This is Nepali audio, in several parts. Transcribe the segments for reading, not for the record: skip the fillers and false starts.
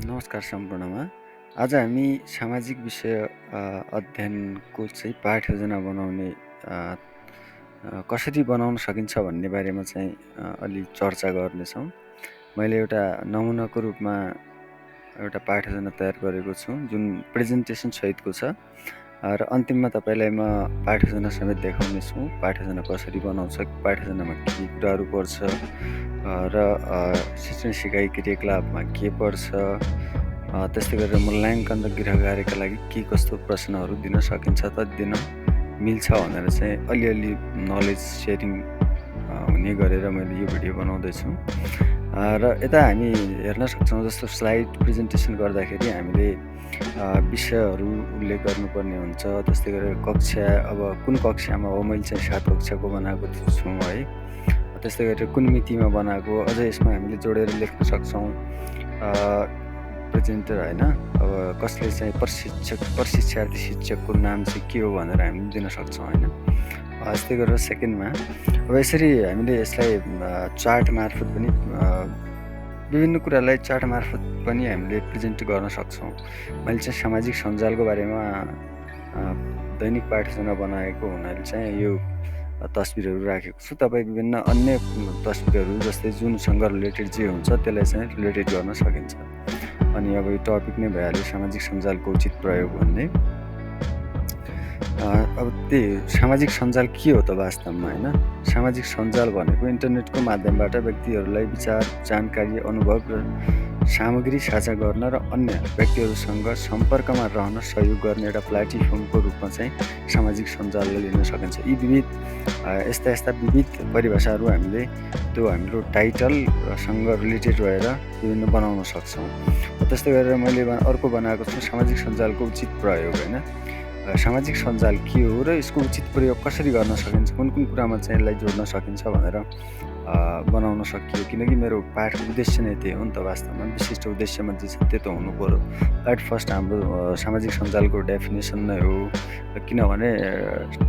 नमस्कार सम्पूर्णमा। आज हामी सामाजिक विषय अध्ययनको चाहिँ पाठ योजना बनाउने कसरी बनाउन सकिन्छ भन्ने बारेमा चाहिँ अलि चर्चा गर्नेछौँ। मैले एउटा नमुनाको रूपमा एउटा पाठ योजना तयार गरेको छु जुन प्रेजेन्टेसन सहितको छ र अन्तिममा तपाईँलाई म पाठ योजना समेत देखाउने छु। पाठ योजना कसरी बनाउँछ, पाठ योजनामा के कुराहरू पर्छ र शिक्षण सिकाइ क्रियाकलापमा के पर्छ, त्यस्तै गरेर मूल्याङ्कन र गृह कार्यका लागि के कस्तो प्रश्नहरू दिन सकिन्छ त दिन मिल्छ भनेर चाहिँ अलिअलि नलेज सेयरिङ हुने गरेर मैले यो भिडियो बनाउँदैछु। र यता हामी हेर्न सक्छौँ जस्तो स्लाइड प्रेजेन्टेसन गर्दाखेरि हामीले विषयहरू उल्लेख गर्नुपर्ने हुन्छ। त्यस्तै गरेर कक्षा, अब कुन कक्षामा हो, मैले चाहिँ 7 कक्षाको बनाएको छु है। त्यस्तै गरेर कुन मितिमा बनाएको, अझ यसमा हामीले जोडेर लेख्न सक्छौँ प्रेजेन्टर होइन। अब कसले चाहिँ प्रशिक्षार्थी शिक्षकको नाम चाहिँ के हो भनेर हामीले दिन सक्छौँ होइन। यस्तै गरेर सेकेन्डमा अब यसरी हामीले यसलाई चार्ट मार्फत पनि विभिन्न कुरालाई चार्ट मार्फत पनि हामीले प्रेजेन्ट गर्न सक्छौँ। मैले चाहिँ सामाजिक सञ्जालको बारेमा दैनिक पाठ योजना बनाएको हुनाले चाहिँ यो तस्बिरहरू राखेको छु। तपाईँ विभिन्न अन्य तस्बिरहरू जस्तै जुनसँग रिलेटेड जे हुन्छ त्यसलाई चाहिँ रिलेटेड गर्न सकिन्छ। अनि अब यो टपिक नै भइहाल्यो सामाजिक सञ्जालको उचित प्रयोग भन्ने। अब त्यही सामाजिक सञ्जाल के हो त वास्तवमा होइन। सामाजिक सञ्जाल भनेको इन्टरनेटको माध्यमबाट व्यक्तिहरूलाई विचार, जानकारी, अनुभव र सामग्री साझा गर्न र अन्य व्यक्तिहरूसँग सम्पर्कमा रहन सहयोग गर्ने एउटा प्लेटफर्मको रूपमा चाहिँ सामाजिक सञ्जालले लिन सकिन्छ। यी विविध यस्ता विविध परिभाषाहरू हामीले त्यो हाम्रो टाइटलसँग रिलेटेड भएर विभिन्न बनाउन सक्छौँ। त्यस्तै गरेर मैले अर्को बनाएको छु सामाजिक सञ्जालको उचित प्रयोग होइन। सामाजिक सञ्जाल के हो र यसको उचित प्रयोग कसरी गर्न सकिन्छ, कुन कुरामा चाहिँ यसलाई जोड्न सकिन्छ भनेर बनाउन सकियो। किनकि मेरो पाठको उद्देश्य नै त्यही हो नि त। वास्तवमा विशिष्ट उद्देश्यमा जे छ त्यो त हुनु पर्यो। एट फर्स्ट हाम्रो सामाजिक सञ्जालको डेफिनेसन नै हो। किनभने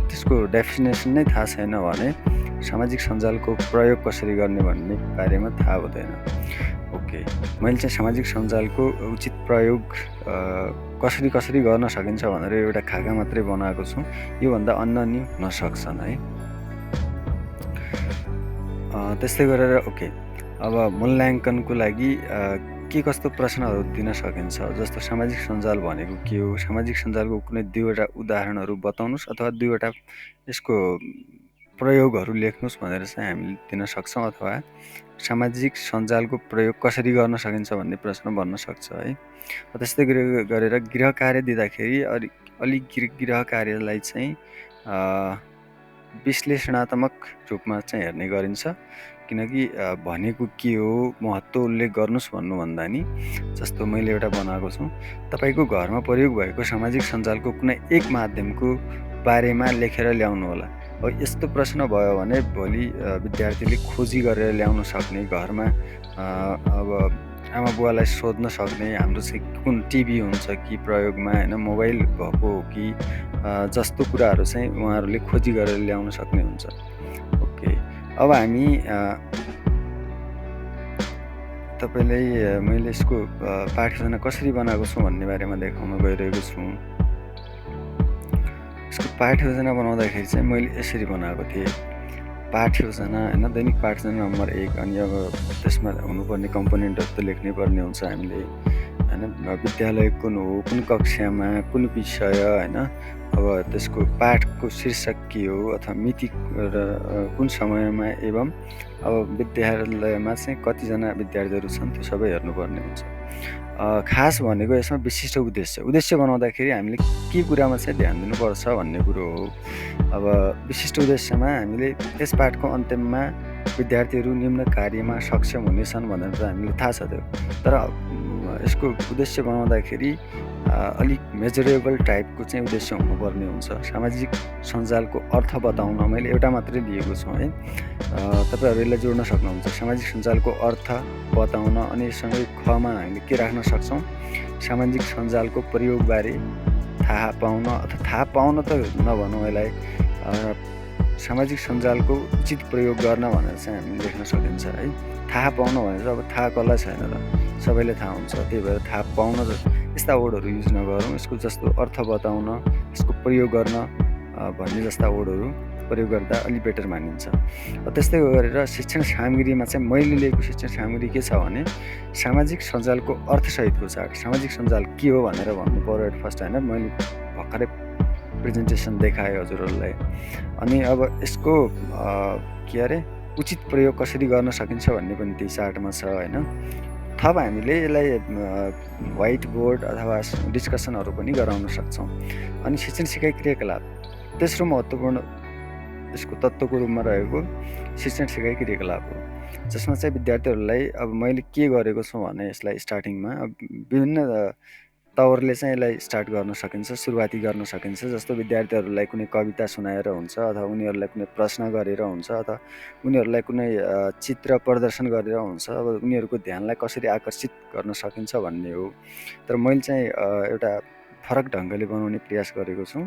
त्यसको डेफिनेसन नै थाहा छैन भने सामाजिक सञ्जालको प्रयोग कसरी गर्ने भन्ने बारेमा थाहा हुँदैन। ओके, मैले चाहिँ सामाजिक सञ्जालको उचित प्रयोग कसरी गर्न सकिन्छ भनेर एउटा खाका मात्रै बनाएको छु। योभन्दा अन्य नि हुन सक्छन् है। त्यस्तै गरेर ओके, अब मूल्याङ्कनको लागि के कस्तो प्रश्नहरू दिन सकिन्छ, जस्तो सामाजिक सञ्जाल भनेको के हो, सामाजिक सञ्जालको कुनै 2वटा उदाहरणहरू बताउनुहोस् अथवा 2वटा यसको प्रयोगहरू लेख्नुहोस् भनेर चाहिँ हामीले दिन सक्छौँ। अथवा सामाजिक सञ्जालको प्रयोग कसरी गर्न सकिन्छ भन्ने प्रश्न बन्न सक्छ है। त्यस्तै गरेर गृह कार्य दिँदाखेरि अलिक गृह कार्यलाई चाहिँ विश्लेषणात्मक रूपमा चाहिँ हेर्ने गरिन्छ। किनकि भनेको के हो, महत्त्व उल्लेख गर्नुहोस् भन्नुभन्दा नि जस्तो मैले एउटा बनाएको छु, तपाईँको घरमा प्रयोग भएको सामाजिक सञ्जालको कुनै एक माध्यमको बारेमा लेखेर ल्याउनु होला। अब यस्तो प्रश्न भयो भने भोलि विद्यार्थीले खोजी गरेर ल्याउन सक्ने, घरमा अब आमा बुवालाई सोध्न सक्ने, हाम्रो चाहिँ कुन टिभी हुन्छ कि प्रयोगमा होइन, मोबाइल भएको हो कि, जस्तो कुराहरू चाहिँ उहाँहरूले खोजी गरेर ल्याउन सक्ने हुन्छ। ओके, अब हामी तपाईँलाई मैले यसको पाठ योजना कसरी बनाएको छु भन्ने बारेमा देखाउन गइरहेको छु। यसको पाठ योजना बनाउँदाखेरि चाहिँ मैले यसरी बनाएको थिएँ। पाठ योजना होइन, दैनिक पाठ योजना नम्बर 1। अनि अब त्यसमा हुनुपर्ने कम्पोनेन्टहरू त लेख्नै पर्ने हुन्छ हामीले होइन। विद्यालय कुन हो, कुन कक्षामा, कुन विषय होइन, अब त्यसको पाठको शीर्षक के हो अथवा मिति र कुन समयमा, एवं अब विद्यालयमा चाहिँ कतिजना विद्यार्थीहरू छन् त्यो सबै हेर्नुपर्ने हुन्छ। खास भनेको यसमा विशिष्ट उद्देश्य बनाउँदाखेरि हामीले के कुरामा चाहिँ ध्यान दिनुपर्छ भन्ने कुरो हो। अब विशिष्ट उद्देश्यमा हामीले यस पाठको अन्त्यमा विद्यार्थीहरू निम्न कार्यमा सक्षम हुनेछन् भनेर त हामीले थाहा छ त्यो। तर यसको उद्देश्य बनाउँदाखेरि अलिक मेजरेबल टाइपको चाहिँ उद्देश्य हुनुपर्ने हुन्छ। सामाजिक सञ्जालको अर्थ बताउन मैले एउटा मात्रै लिएको छु है। तपाईँहरू यसलाई जोड्न सक्नुहुन्छ। सामाजिक सञ्जालको अर्थ बताउन, अनि सँगै खमा हामीले के राख्न सक्छौँ, सामाजिक सञ्जालको प्रयोगबारे थाहा पाउन, अथवा थाहा पाउन त नभनौँ यसलाई, सामाजिक सञ्जालको उचित प्रयोग गर्न भनेर चाहिँ हामीले लेख्न सकिन्छ है। थाहा पाउन भनेर अब थाहा कसलाई छैन र। सबैलाई थाहा हुन्छ। त्यही भएर थाहा पाउन यस्ता वर्डहरू युज नगरौँ। यसको जस्तो अर्थ बताउन, यसको प्रयोग गर्न भन्ने जस्ता वर्डहरू प्रयोग गर्दा अलि बेटर मानिन्छ। त्यस्तै गरेर शिक्षण सामग्रीमा चाहिँ मैले लिएको शिक्षण सामग्री के छ भने सामाजिक सञ्जालको अर्थसहितको चार्ट। सामाजिक सञ्जाल के हो भनेर भन्नु पर्यो एट फर्स्ट होइन। मैले भर्खरै प्रेजेन्टेसन देखाएँ हजुरहरूलाई। अनि अब यसको के अरे उचित प्रयोग कसरी गर्न सकिन्छ भन्ने पनि त्यही चार्टमा छ होइन। थप हामीले यसलाई व्हाइट बोर्ड अथवा डिस्कसनहरू पनि गराउन सक्छौँ। अनि शिक्षण सिकाइ क्रियाकलाप तेस्रो महत्त्वपूर्ण यसको तत्त्वको रूपमा रहेको शिक्षण सिकाइ क्रियाकलाप हो, जसमा चाहिँ विद्यार्थीहरूलाई अब मैले के गरेको छु भने यसलाई स्टार्टिङमा विभिन्न तवरले चाहिँ यसलाई स्टार्ट गर्न सकिन्छ, सुरुवाती गर्न सकिन्छ। जस्तो विद्यार्थीहरूलाई कुनै कविता सुनाएर हुन्छ, अथवा उनीहरूलाई कुनै प्रश्न गरेर हुन्छ, अथवा उनीहरूलाई कुनै चित्र प्रदर्शन गरेर हुन्छ। अब उनीहरूको ध्यानलाई कसरी आकर्षित गर्न सकिन्छ भन्ने हो। तर मैले चाहिँ एउटा फरक ढङ्गले बनाउने प्रयास गरेको छु।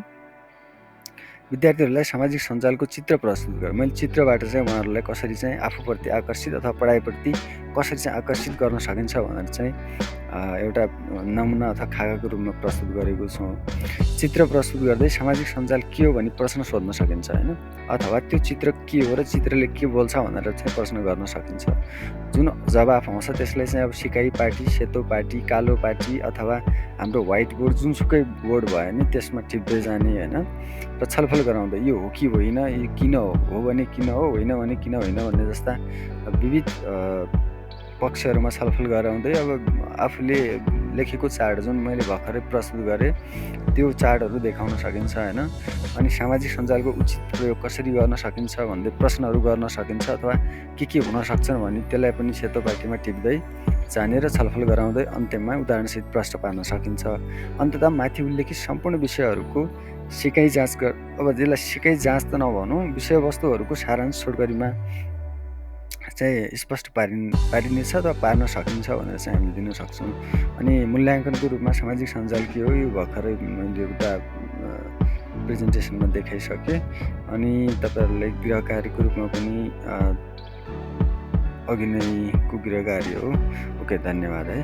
विद्यार्थीहरूलाई सामाजिक सञ्जालको चित्र प्रस्तुत गरेँ। मैले चित्रबाट चाहिँ उहाँहरूलाई कसरी चाहिँ आफूप्रति आकर्षित अथवा पढाइप्रति कसरी चाहिँ आकर्षित गर्न सकिन्छ भनेर चाहिँ एउटा नमुना अथवा खाकाको रूपमा प्रस्तुत गरेको छु। चित्र प्रस्तुत गर्दै सामाजिक सञ्जाल के हो भनी प्रश्न सोध्न सकिन्छ होइन, अथवा त्यो चित्र के हो र चित्रले के बोल्छ भनेर चाहिँ प्रश्न गर्न सकिन्छ। जुन जवाफ आउँछ त्यसलाई चाहिँ अब सिकाइ पाटी, सेतो पाटी, कालो पाटी अथवा हाम्रो व्हाइट बोर्ड जुनसुकै बोर्ड भयो नि त्यसमा टिप्दै जाने होइन, र छलफल गराउँदै यो हो कि होइन, यो किन हो भने किन हो, होइन भने किन होइन भन्ने जस्ता विविध पक्षहरूमा छलफल गराउँदै अब आफूले लेखेको चार्ट जुन मैले भर्खरै प्रस्तुत गरेँ त्यो चार्टहरू देखाउन सकिन्छ होइन। अनि सामाजिक सञ्जालको उचित प्रयोग कसरी गर्न सकिन्छ भन्दै प्रश्नहरू गर्न सकिन्छ, अथवा के हुन सक्छन् भने त्यसलाई पनि सेतो पाटीमा टिप्दै जाने र छलफल गराउँदै अन्त्यमा उदाहरणसहित प्रश्न पार्न सकिन्छ। अन्ततः माथि उल्लेखित सम्पूर्ण विषयहरूको सिकाइ जाँच अब यसलाई सिकाइ जाँच त नभनौँ, विषयवस्तुहरूको सारांश छोटकरीमा चाहिँ स्पष्ट पारिनेछ अथवा पार्न सकिन्छ भनेर चाहिँ हामीले दिन सक्छौँ। अनि मूल्याङ्कनको रूपमा सामाजिक सञ्जाल के हो यो भर्खरै मैले एउटा प्रेजेन्टेसनमा देखाइसकेँ। अनि तपाईँहरूलाई गृह कार्यको रूपमा पनि अघि नैको गृह कार्य हो। ओके, धन्यवाद है।